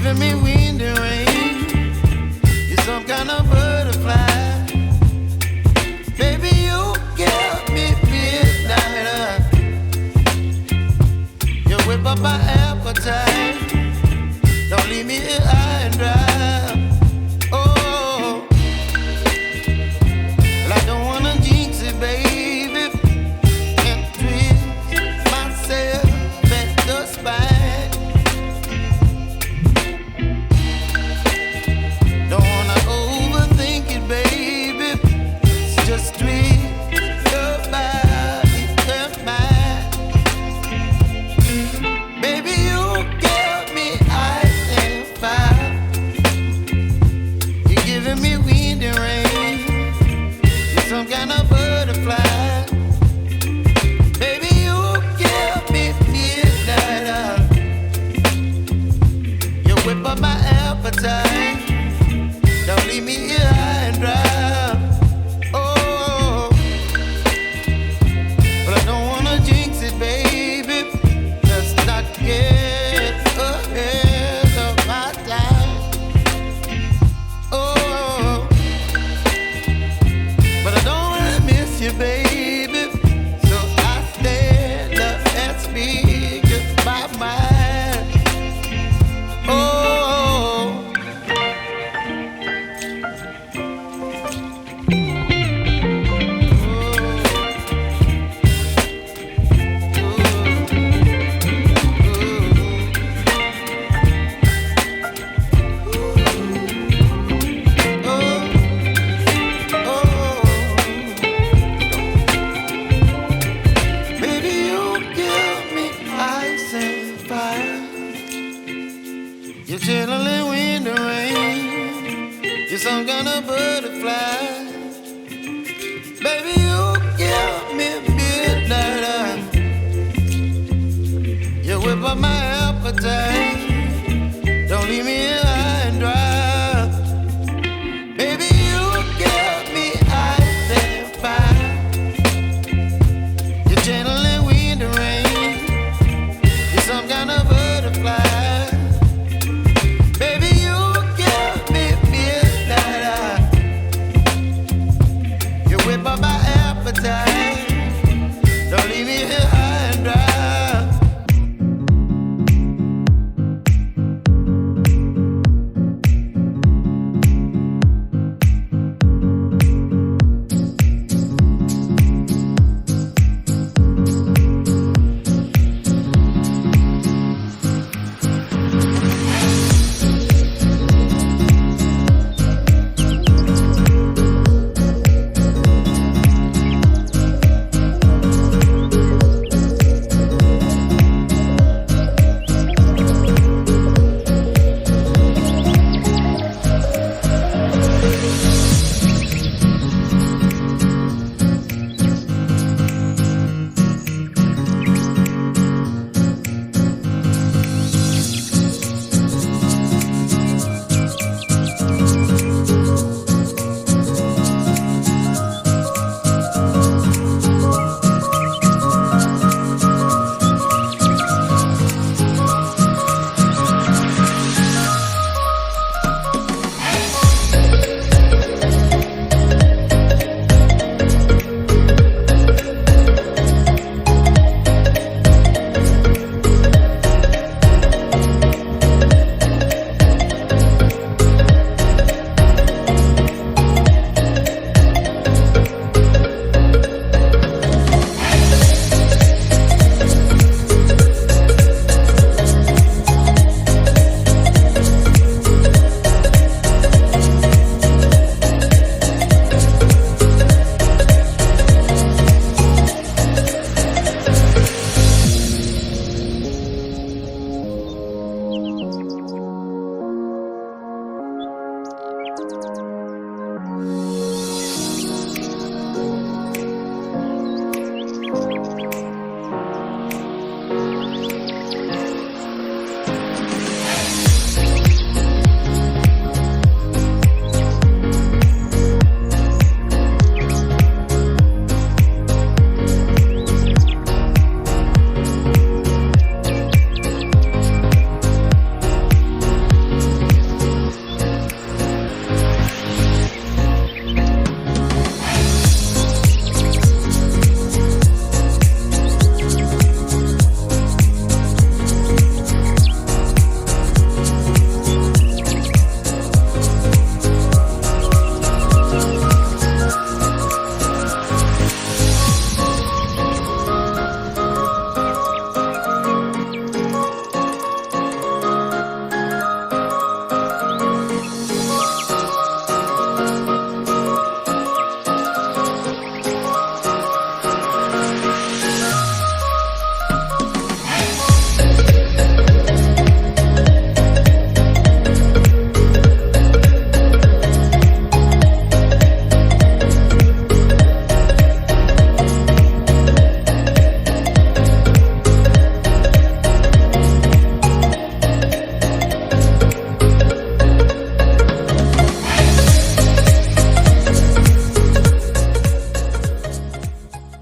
giving me wind and rain. You're some kind of butterfly. Baby, you give me midnight. You whip up my appetite. Don't leave me here high and dry. Oh, well, I don't wanna jinx it, baby, and twist myself at the spine. Don't wanna overthink it, baby. It's just twist your body and mine. Baby, you give me ice and fire. You're giving me wind and rain. You're some kind of butterfly. Baby, you give me midnight. You whip up my appetite. Don't leave me here high and dry. Oh, but I don't wanna jinx it, baby. Let's not get ahead of my time. Oh, but I don't wanna miss you, baby. So I stand up and speak my mind. Oh. Baby, you give me ice and fire. You're chilling wind and rain. You're some kind of butterfly. Baby, you give me midnight. You whip up my appetite.